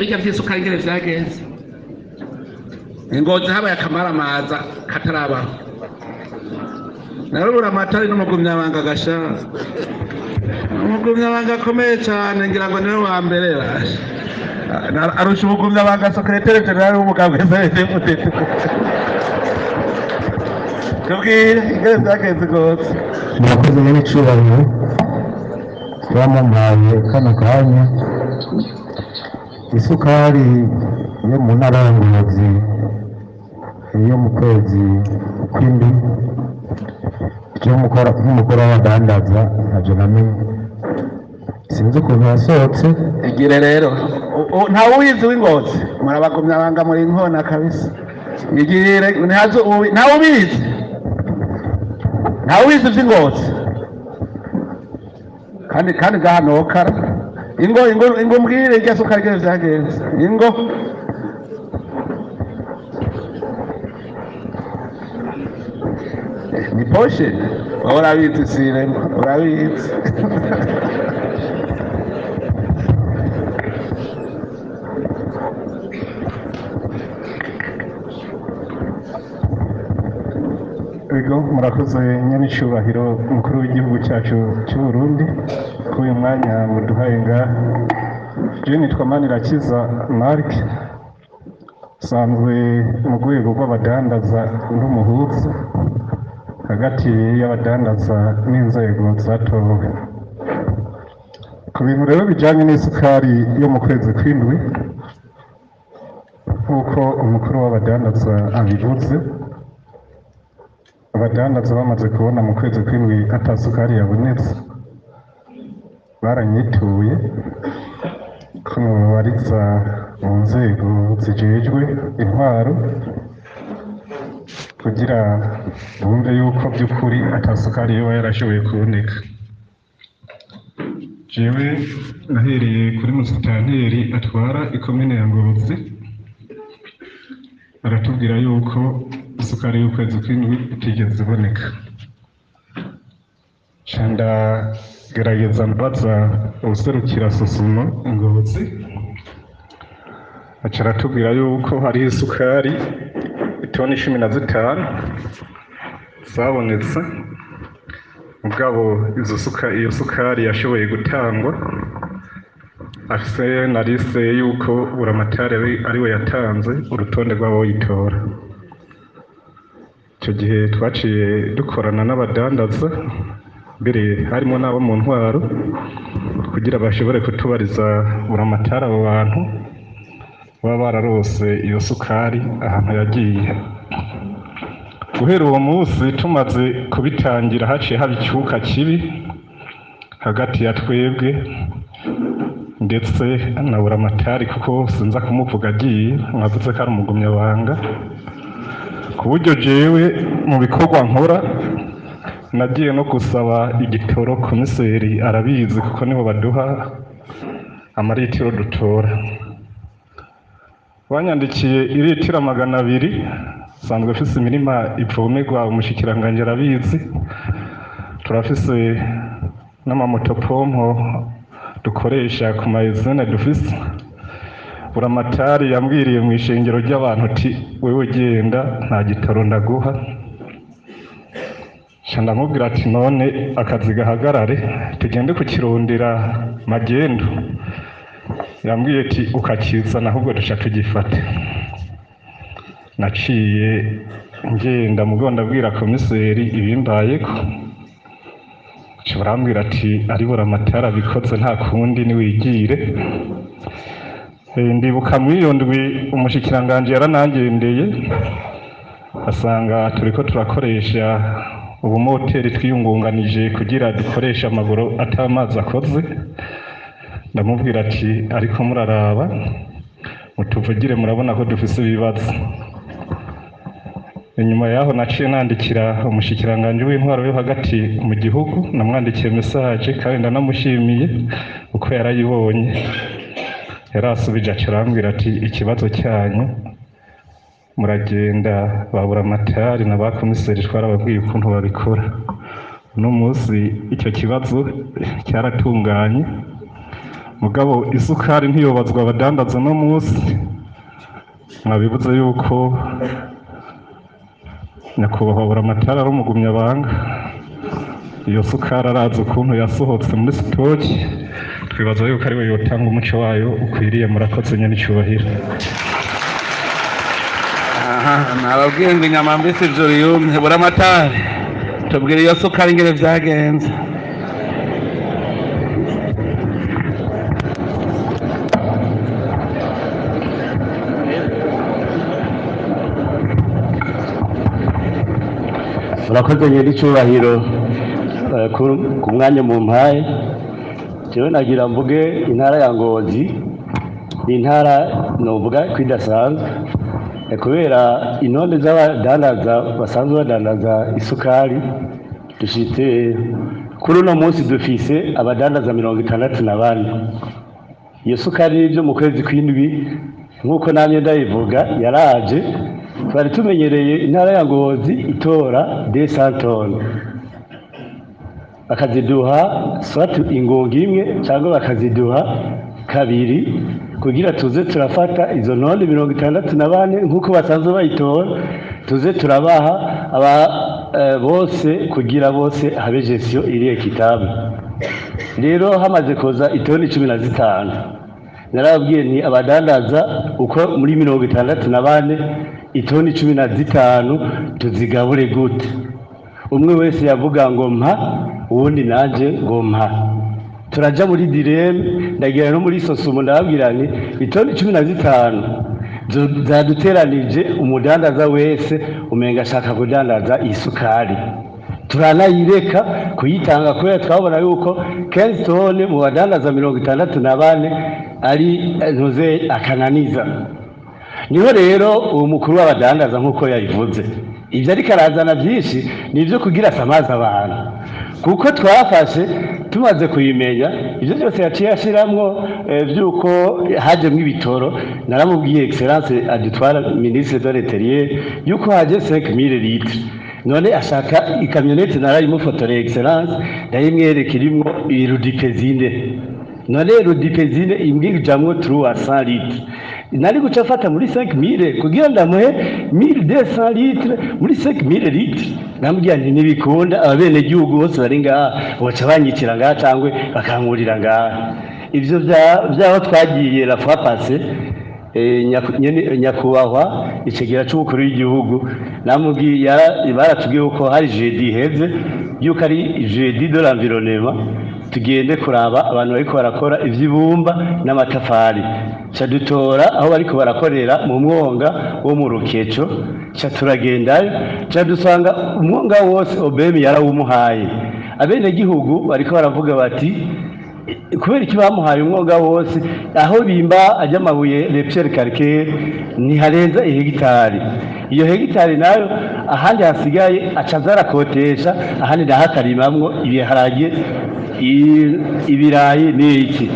bijya vy'isukari ngene vyagenze ingozi habaye akamaramaza katarabaho narubura amatari n'umugumyabanga gasha umugumyabanga akomeye cyane ngira ngo niwe wa mbere arusha umugumyabanga sekreteri generali w'umugambwe CNDD tubwire ingene vyagenze rwose murakoze n'icubahiro twamamaye kano kanya isukari yo mu ntara ya Ngozi yo mu kwezi kw'indwi nk'umukuru w'abadandaza ntabyo namenye sinzi ukuntu yasohotse igire rero ntawe ubizi w'Ingozi murabagumyabanga muri inkona kabisa igire ntawe ubizi vy'Ingozi kandi gahanokara ingo mbwire irya sukari ngene vyagenze ingo ni poshe urabizi siremo urabizi ego murakoze nyanicubahiro umukuru w'igihugu cyacu cy'u Burundi kuri uyu mwanya muduhaye ngaha je nitwa Manirakiza Mark sanzwe mu rwego rw'abadandaza n'umuhuza hagati y'abadandaza n'inzego zatowe ku bintu rero bijanye n'isukari yo mu kwezi kw'indwi nk'uko umukuru w'abadandaza abivuze abadandaza bamaze kubona mu kwezi kw'indwi ata sukari yabonetse baranyituye ko nobariza mu nzego zijejwe intwaro kugira bumve yuko by'ukuri ata sukari yoba yarashoboye kuboneka jewe nahereye kuri musitanteri atwara ikomine ya Ngozi aratubwira yuko isukari y'ukwezi kw'indwi itigeze iboneka canda gerageza mbaza ubuserukira Sosumo Ngozi aca aratubwira yuko hariho isukari itoni 15 zabonetse mugabo iyo sukari yashoboye gutangwa afise na liste yuko buramatari ariwe yatanze urutonde rw'aboyitora icyo gihe twaciye dukorana n'abadandaza mbere harimo n'abo mu ntwaro kugira bashobore kutubariza buramatari abo bantu baba bararose iyo sukari ahantu yagiye guhera uwo munsi tumaze kubitangira haciye haba icyuka kibi hagati ya twebwe ndetse na buramatari kuko sinza kumuvuga agiye mwavuze ko ari umugumyabanga ku buryo jewe mu bikorwa nkora nagiye no gusaba igitoro komiseri arabizi kuko niho baduha amaritiro dutora banyandikiye iritiro 200 sanzwe afise imirima ivomerwa umushikiranganje arabizi turafise n'amamotopompo dukoresha ku mayezene dufise buramatari yambwiriye mu ishengero ry'abantu ati wewe genda nta gitoro ndaguha ndamubwira ati none akazi gahagarare tugende kukirondera magendo yambwiye ati ukakizana ahubwo duca tugifate naciye ngenda mugonda abwira komiseri ibimbayeko barambwira ati ari buramatari abikoze nta kundi niwigire ndibuka mw'iyo ndwi umushikiranganje yaranangendeye asanga turiko turakoresha ubumoteri twiyungunganije kugira dukoresha amaguru atamazi akoze ndamubwira ati ariko muraraba mutuvugire murabona ko dufise ibibazo inyuma yaho naciye nandikira umushikiranganje w'intwaro yo hagati mu gihugu namwandikiye message kandi ndanamushimiye uko yarayibonye yarasubije acirambwira ati ikibazo cyanyu muragenda babura amatari na bakomiseri twarababwiye ukuntu babikora uno munsi icyo kibazo cyaratunganye mugabo isukari ntiyobazwa abadandaza no munsi mwabibuze yuko nyakubahwa buramatari ari umugumyabanga iyo sukari arazi ukuntu yasohotse muri sitoki twibaza yuko ari we yotanga umuco wayo ukwiriye murakoze nyene icyubahiro nababwiye ngo inyama mbisi ivyo biyumye buramatari tubwire iyo sukari ingene vyagenze murakoze nyiri icyubahiro ku mwanya mu mpaye jewe nagira mvuge intara ya Ngozi ni intara novuga ko idasanzwe kubera intonde z'abadandaza basanzwe badandaza isukari dushitse kuri uno munsi dufise abadandaza 64. Iyo sukari n'ibyo mu kwezi kw'indwi nk'uko namye ndayivuga yaraje twari tumenyereye intara ya Ngozi itora 200 tonnes bakaziduha swatu ingongo imwe cyangwa bakaziduha kabiri kugira tuze turafata izo ntonde 64 nk'uko basanzwe bayitora tuze turabaha aba bose kugira bose habe gestion iri ekitable. Rero hamaze koza itoni 15 narabwiye nti abadandaza uko muri 64 itoni 15 tuzigabure gute, umwe wese yavuga ngo mpa uwundi naje ngo mpa. Turaja muri direme ndagira no muri sosumo ndababwira nti itoni 15 zaduteranije umudandaza wese umenga ashaka kudandaza isukari turanayireka kuyitanga kubera twabona yuko 15 tone mu badandaza 64 ari ntuze akananiza. Niho rero uwo mukuru w'abadandaza nk'uko yayivuze ibyo ariko arazana byinshi nibyo kugira samaza abantu, kuko twafashe tumaze kuyimenya ibyo byose yaciye ashiramwo byuko hajemwe ibitoro. Naramubwiye excellence adutwara ministre de l'Intérieur yuko haje 5000 litres, none ashaka ikamyonete narayimufotoreye excellence ndayimwereka irimo irudipezine, none rudipezine imbwijamwo 300 litres nari guca fata muri 5000 kugira ndamuhe 1200 litres muri 5000 litres. Namubwiye nti nibikunda abene gihugu bose bari ngaha boca banyitira ngaha cyangwe bakankurira ngaha. Ivyo byaho twagiye la fois passée nyakubahwa icegera cy'umukuru w'igihugu namubwiye baratubwiye ko hari jeudi heze yuko ari jeudi de l'environnement tugende kuraba abantu bariko barakora ivy'ibumba n'amatafari ca dutora aho bariko barakorera mu mwonga wo mu Rukeco ca turagendayo ca dusanga umwonga wose OBM yarawumuhaye. Abene gihugu bariko baravuga bati kubera iki bamuhaye umwonga wose aho bimba ajya amabuye lepsher calcaire ni harenza ihegitari. Iyo hegitari nayo ahandi hasigaye acazara kotesha ahandi ndahakarimamwo ibiharage ibirayi n'iki.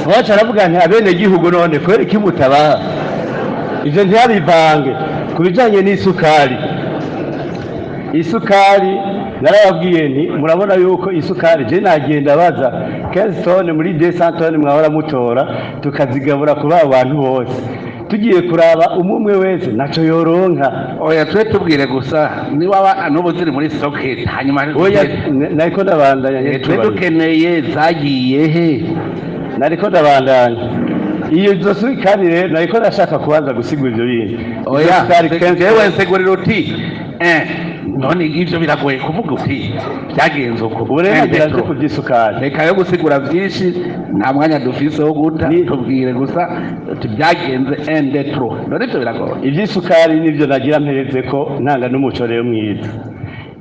Wacha aravuga nti abene gihugu none kubera iki mutabaha ivyo ntiyabivange kubijanye n'isukari. Isukari narababwiye nti murabona yuko isukari je nagenda baza 15 tonnes muri 200 tonnes mwahora mutora tukazigabura kuri abantu bose tugiye kuraba umwe wese naco yoronka. Oya twe tubwire gusa ni waba nubu ziri muri socket hanyuma oya nariko ndabandanya twe dukeneye zagiye he nariko ndabandanya iyo zose kandi rero nariko ndashaka kubanza gusigura ivyo bintu. Oya jewe nsegurira uti none ivyo biragoye kuvuga uti byagenze uko uburenganzira bwo kubyisukari reka yo gusigura byinshi nta mwanya dufise wo guta tubwire gusa uti byagenze endetro none ivyo biragoye. Ivy'isukari nivyo nagira mpereze ko ntanga n'umuco rero mwiza.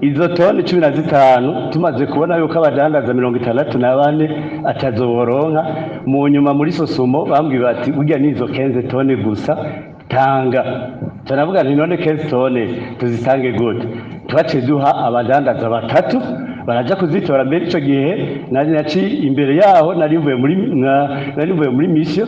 Izo toni 15 tumaze kubona yuko abadandaza 64 atazoboronka mu nyuma muri sosumo bambwi bati burya nizo 15 toni gusa tanga. Turavuga nti none 15 toni tuzitange gute? Twace duha abadandaza batatu baraja kuzitora. Mbere ico gihe naci imbere yaho nari mvuye muri mission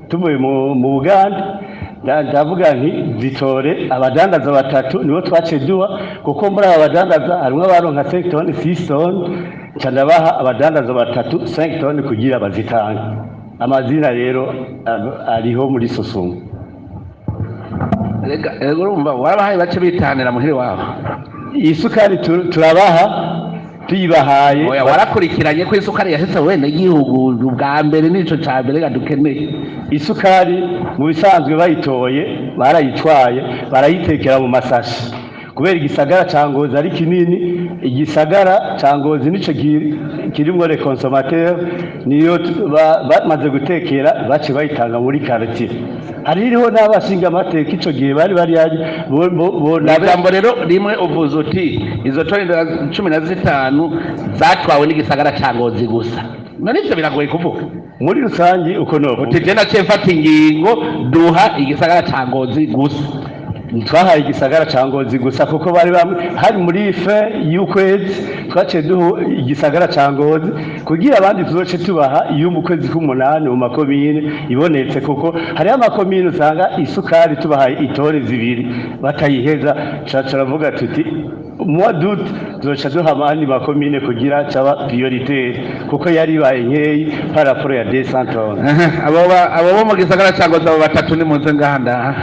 tuvuye mu Uganda ndavuga nti zitore abadandaza batatu nibo twaciye duha kuko muri aba badandaza harimo abaronka 5 toni 6 toni canabaha abadandaza batatu 5 toni kugira bazitange amazina rero ariho muri Sosumo ego urumva warabahaye bace bitanira muhire wabo isukari turabaha tuyibahaye oya warakurikiranye ko isukari yahise wene igihugu bwa mbere nico ca mbere gadukeneye isukari mu bisanzwe bayitoye barayitwaye barayitekera mu masashi kubera igisagara ca Ngozi ari kinini igisagara ca Ngozi nico kirimo le consommateur niyo bamaze gutekera bace bayitanga muri quartier hariho n'abashinga amateka ico gihe bari yaje jambo rero rimwe uvuze uti izo toni 15 zatwawe n'igisagara ca Ngozi gusa none ivyo biragoye kuvuga muri rusangi uko no uti je naciye mfata ingingo duha igisagara ca Ngozi gusa twahaye igisagara ca Ngozi gusa kuko bari hari muri fe y'ukwezi twaciye duha igisagara ca Ngozi kugira abandi tuzoce tubaha iyo mu kwezi k'umunani mu makomine ibonetse kuko hari amakomine usanga isukari tubahaye itore zibiri batayiheza caravuga tuti moi doute tuzoca duha abandi makomine kugira caba prioritaire kuko yari baye nkeyi par rapport ya 200 toni abo bo mu gisagara ca Ngozi abo batatu ni muze ngahanda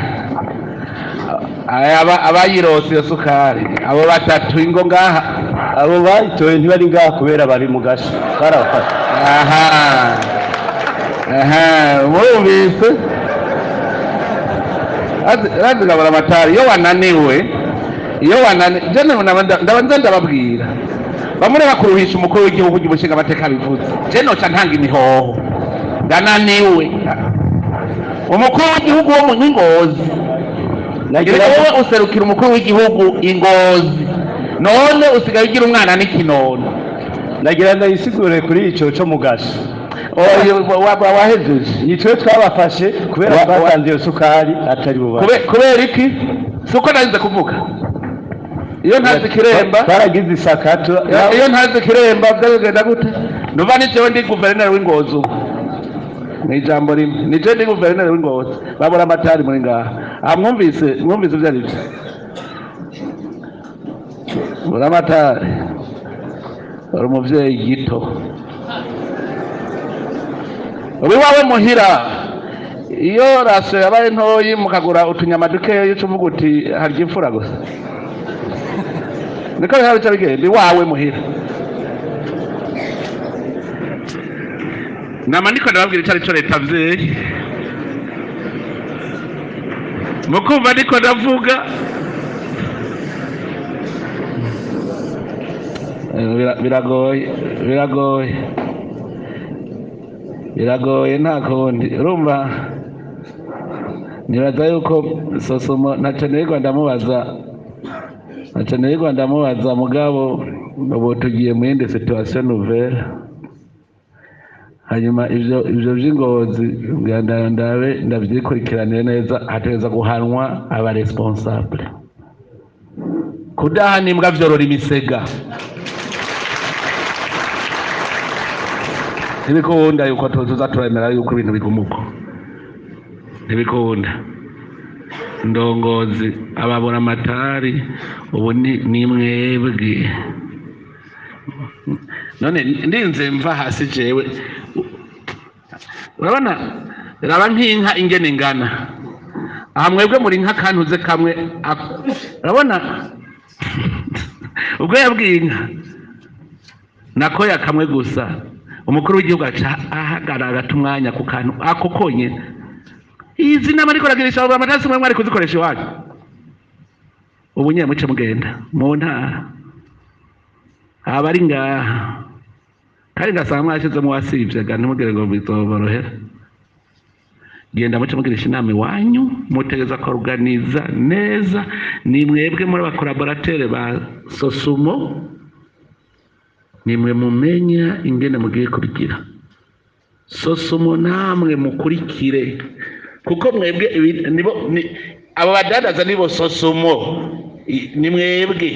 abayirose iyo sukari abo batatu ingo ngaha abo bayitoye ntibari ngaha kubera bari mu gasha karafata murumvise razigabura amatari iyo wananiwe ndabanza ndababwira bamwe bakuruhisha umukuru w'igihugu umushinga amateka bivuze je noca ntanga imihoho ndananiwe umukuru w'igihugu wo mu Ngozi wowe userukira umukuru w'igihugu Ngozi none usigaye ugira umwana n'ikinono nagira ndayisigure kuri ico co mugasha wahejeje nitwe twabafashe kubera twatanze iyo sukari atari buba kubera iki suko narinze kuvuga iyo ntazi kiremba baragize isakato iyo ntazi kiremba byagenda gute nuva nicewe ndi guverineri w'Ingozi ni ijambo rimwe nije ndi guverineri w'Ingozi babura amatari muri ngaha mwumvise ibyo ari byo bura amatari uri umuvyeyi gito uri wawe muhira iyo rasiyo yabaye ntoyi mukagura utunyama dukeya uca uvuga uti harya imfura gusa niko biha bica bigenda iwawe muhira nama niko ndababwira icyo ari cyo leta vyeyi mukumva niko ndavuga biragoye nta kundi urumva nibaza yuko Sosumo ntacyo nirirwa ndamubaza mugabo ubu tugiye mu yindi situation nouvelle hanyuma ivyo vy'Ingozi ndavyikurikiranire neza hategeza guhanwa aba responsable kudahana imbwa vyorora imisega ntibikunda yuko tuza turemera yuko ibintu bigumuko ntibikunda ndongozi ababura amatari ubu ni mwebwe none ndinze mva hasi jewe urabona raba nk'inka ingene ingana aha mwebwe muri nka kantuze kamwe urabona ubwo yabwiye inka nakoya kamwe gusa umukuru w'igihugu aca ahagarara agata umwanya ku kantu ako konyene izi nama ariko ragirisha abo amatasi mwe mwari kuzikoresha iwanyu ubu nyine muce mugenda mu ntara abari ngaha kandi ngasanga mwashizemo wasivye ga ntimugire ngo bizoborohera genda muce mugirisha inama iwanyu mutegeza kuorganiza neza ni mwebwe muri abakolaborateri ba Sosumo nimwe mumenya ingene mugiye kubigira Sosumo namwe mukurikire kuko mwebwe nibo abo badandaza nibo Sosumo ni mwebwe